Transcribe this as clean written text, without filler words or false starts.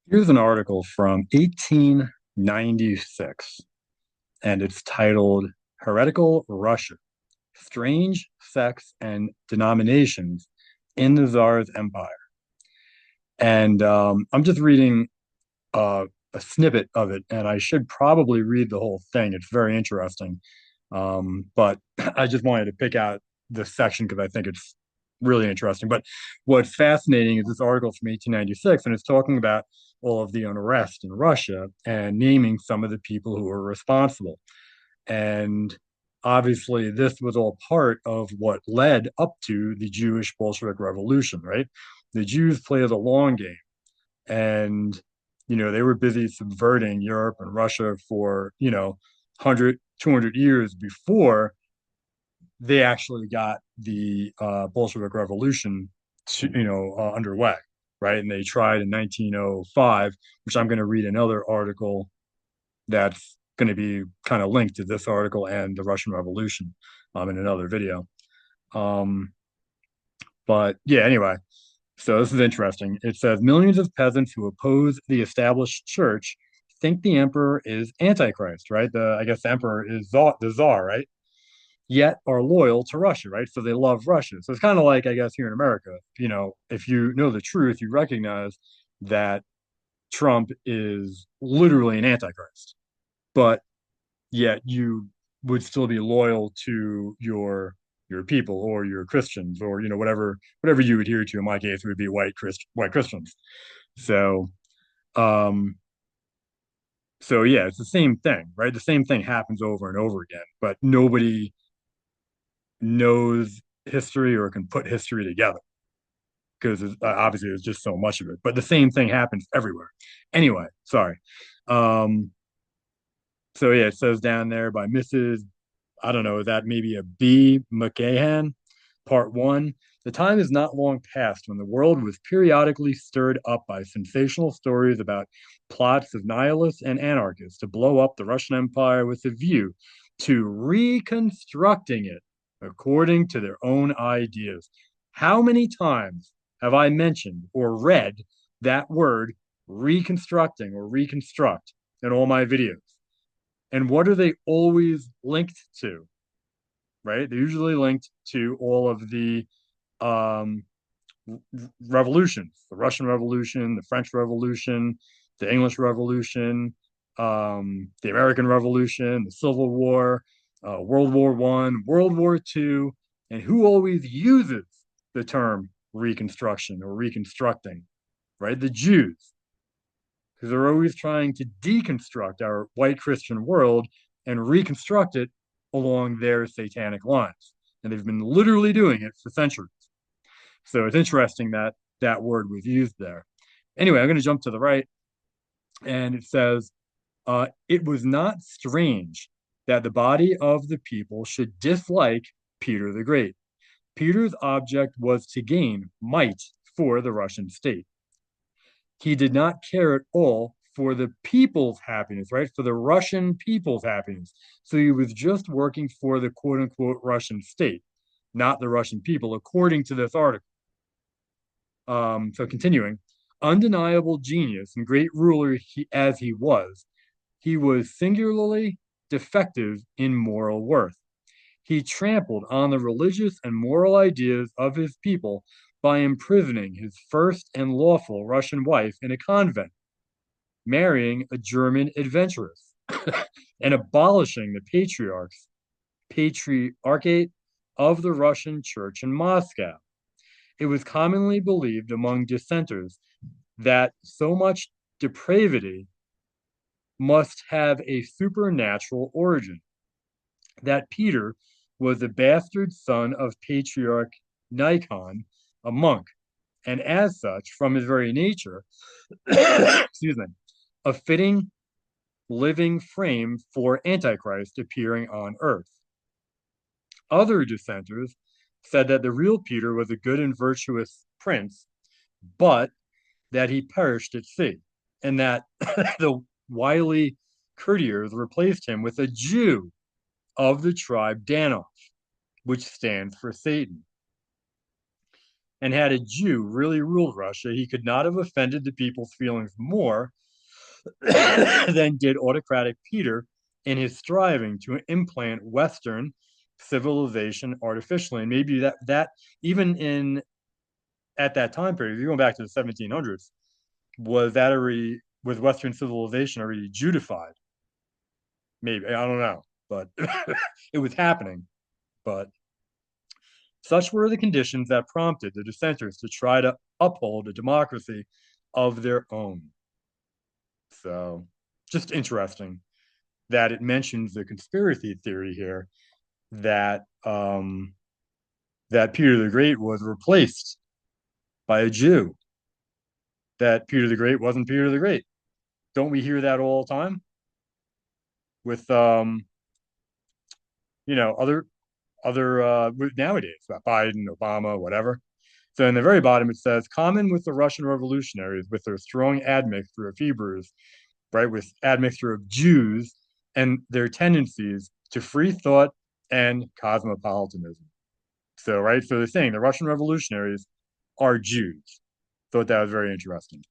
Here's an article from 1896, and it's titled Heretical Russia: Strange Sects and Denominations in the Tsar's Empire. And I'm just reading a snippet of it, and I should probably read the whole thing. It's very interesting. But I just wanted to pick out this section because I think it's really interesting. But what's fascinating is this article from 1896, and it's talking about all of the unrest in Russia and naming some of the people who were responsible. And obviously, this was all part of what led up to the Jewish Bolshevik Revolution, right? The Jews played a long game, and they were busy subverting Europe and Russia for 100 200 years before they actually got the Bolshevik Revolution underway, right? And they tried in 1905, which I'm going to read another article that's going to be kind of linked to this article and the Russian Revolution in another video. Um, but yeah, anyway, so this is interesting. It says millions of peasants who oppose the established church think the emperor is Antichrist, right? I guess the emperor is the czar, right? Yet are loyal to Russia, right? So they love Russia. So it's kind of like, I guess, here in America, if you know the truth, you recognize that Trump is literally an Antichrist, but yet you would still be loyal to your people or your Christians or whatever you adhere to. In my case, it would be white Christians. So um so yeah, it's the same thing, right? The same thing happens over and over again, but nobody knows history or can put history together because obviously there's just so much of it. But the same thing happens everywhere. Anyway, sorry. Um, so yeah, it says down there by Mrs. I don't know, is that maybe a B. McCahan, part one. The time is not long past when the world was periodically stirred up by sensational stories about plots of nihilists and anarchists to blow up the Russian Empire with a view to reconstructing it according to their own ideas. How many times have I mentioned or read that word reconstructing or reconstruct in all my videos? And what are they always linked to? Right? They're usually linked to all of the um, revolutions: the Russian Revolution, the French Revolution, the English Revolution, the American Revolution, the Civil War, World War One, World War Two, and who always uses the term reconstruction or reconstructing? Right? The Jews, because they're always trying to deconstruct our white Christian world and reconstruct it along their satanic lines. And they've been literally doing it for centuries. So it's interesting that that word was used there. Anyway, I'm going to jump to the right, and it says, it was not strange that the body of the people should dislike Peter the Great. Peter's object was to gain might for the Russian state. He did not care at all for the people's happiness, right? For the Russian people's happiness. So he was just working for the quote unquote Russian state, not the Russian people, according to this article. So continuing, undeniable genius and great ruler as he was singularly defective in moral worth. He trampled on the religious and moral ideas of his people by imprisoning his first and lawful Russian wife in a convent, marrying a German adventuress, and abolishing the patriarchate of the Russian church in Moscow. It was commonly believed among dissenters that so much depravity must have a supernatural origin, that Peter was a bastard son of Patriarch Nikon, a monk, and as such, from his very nature, excuse me, a fitting living frame for Antichrist appearing on earth. Other dissenters said that the real Peter was a good and virtuous prince, but that he perished at sea, and that the wily courtiers replaced him with a Jew of the tribe Danoff, which stands for Satan. And had a Jew really ruled Russia, he could not have offended the people's feelings more than did autocratic Peter in his striving to implant Western civilization artificially. And maybe that even in at that time period, if you're going back to the 1700s, was Western civilization already Judified? Maybe, I don't know, but it was happening. But such were the conditions that prompted the dissenters to try to uphold a democracy of their own. So, just interesting that it mentions the conspiracy theory here that that Peter the Great was replaced by a Jew. That Peter the Great wasn't Peter the Great. Don't we hear that all the time with other nowadays about Biden, Obama, whatever. So in the very bottom it says, common with the Russian revolutionaries with their strong admixture of Hebrews, right, with admixture of Jews and their tendencies to free thought and cosmopolitanism. So right, so they're saying the Russian revolutionaries are Jews. Thought that was very interesting.